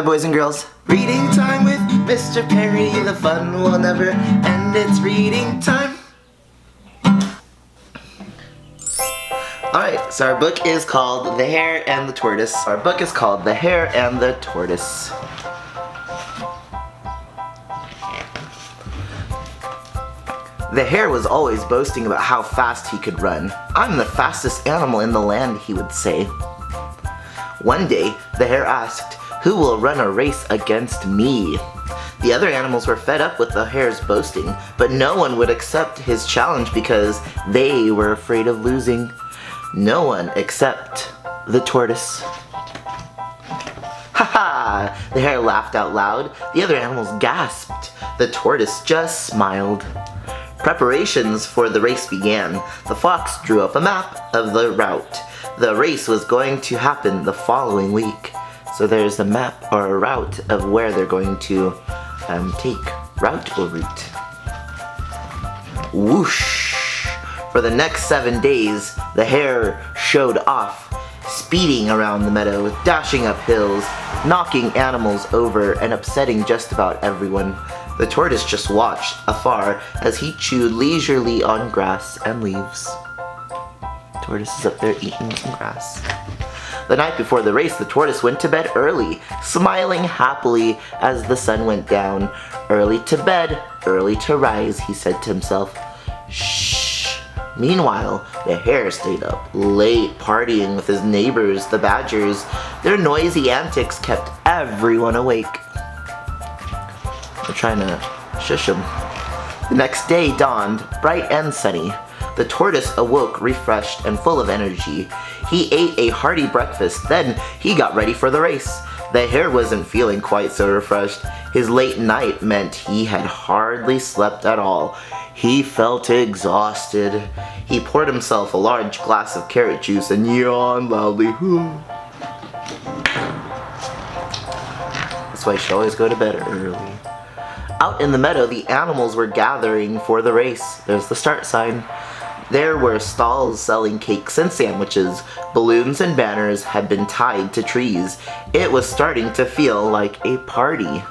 Hi boys and girls. Reading time with Mr. Perry. The fun will never end. It's reading time. Alright, so our book is called The Hare and the Tortoise. Our book is called The Hare and the Tortoise. The hare was always boasting about how fast he could run. "I'm the fastest animal in the land," he would say. One day, the hare asked, "Who will run a race against me?" The other animals were fed up with the hare's boasting, but no one would accept his challenge because they were afraid of losing. No one except the tortoise. "Ha ha!" The hare laughed out loud. The other animals gasped. The tortoise just smiled. Preparations for the race began. The fox drew up a map of the route. The race was going to happen the following week. So there's a map or a route of where they're going to take. Route or route. Whoosh! For the next 7 days, the hare showed off, speeding around the meadow, dashing up hills, knocking animals over, and upsetting just about everyone. The tortoise just watched afar as he chewed leisurely on grass and leaves. Tortoise is up there eating some grass. The night before the race, the tortoise went to bed early, smiling happily as the sun went down. "Early to bed, early to rise," he said to himself. Shh. Meanwhile, the hare stayed up late partying with his neighbors, the badgers. Their noisy antics kept everyone awake. They're trying to shush him. The next day dawned, bright and sunny. The tortoise awoke refreshed and full of energy. He ate a hearty breakfast, then he got ready for the race. The hare wasn't feeling quite so refreshed. His late night meant he had hardly slept at all. He felt exhausted. He poured himself a large glass of carrot juice and yawned loudly. That's why you should always go to bed early. Out in the meadow, the animals were gathering for the race. There's the start sign. There were stalls selling cakes and sandwiches. Balloons and banners had been tied to trees. It was starting to feel like a party.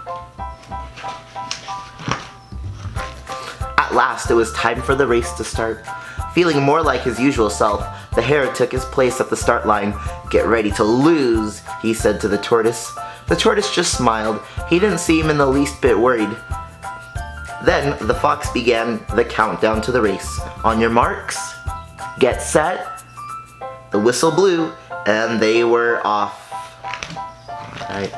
At last, it was time for the race to start. Feeling more like his usual self, the hare took his place at the start line. "Get ready to lose," he said to the tortoise. The tortoise just smiled. He didn't seem in the least bit worried. Then the fox began the countdown to the race. "On your marks, get set." The whistle blew, and they were off. Right.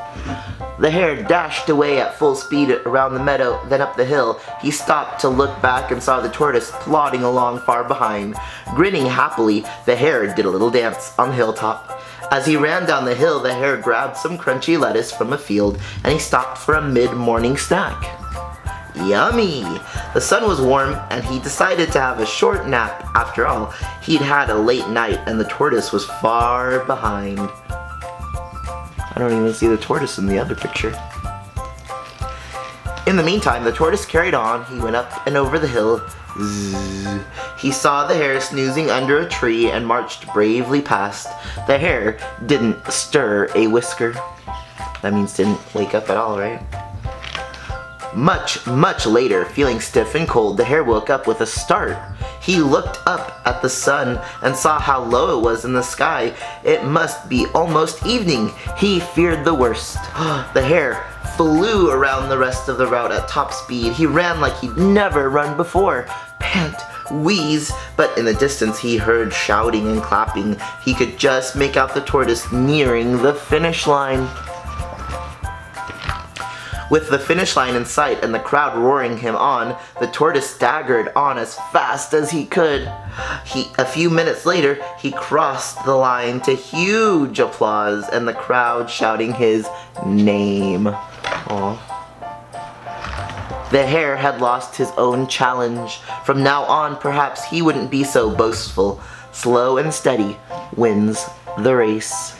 The hare dashed away at full speed around the meadow, then up the hill. He stopped to look back and saw the tortoise plodding along far behind. Grinning happily, the hare did a little dance on the hilltop. As he ran down the hill, the hare grabbed some crunchy lettuce from a field, and he stopped for a mid-morning snack. Yummy! The sun was warm, and he decided to have a short nap. After all, he'd had a late night, and the tortoise was far behind. I don't even see the tortoise in the other picture. In the meantime, the tortoise carried on. He went up and over the hill. Zzz. He saw the hare snoozing under a tree and marched bravely past. The hare didn't stir a whisker. That means didn't wake up at all, right? Much later, feeling stiff and cold, the hare woke up with a start. He looked up at the sun and saw how low it was in the sky. It must be almost evening. He feared the worst. The hare flew around the rest of the route at top speed. He ran like he'd never run before. Pant, wheeze, but in the distance he heard shouting and clapping. He could just make out the tortoise nearing the finish line. With the finish line in sight and the crowd roaring him on, the tortoise staggered on as fast as he could. A few minutes later, he crossed the line to huge applause and the crowd shouting his name. Aww. The hare had lost his own challenge. From now on, perhaps he wouldn't be so boastful. Slow and steady wins the race.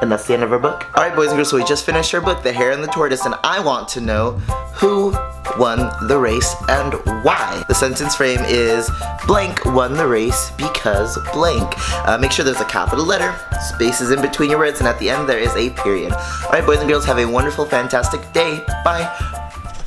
And that's the end of our book. Alright boys and girls, so we just finished our book, The Hare and the Tortoise, and I want to know who won the race and why. The sentence frame is blank won the race because blank. Make sure there's a capital letter, spaces in between your words, and at the end there is a period. Alright boys and girls, have a wonderful, fantastic day. Bye.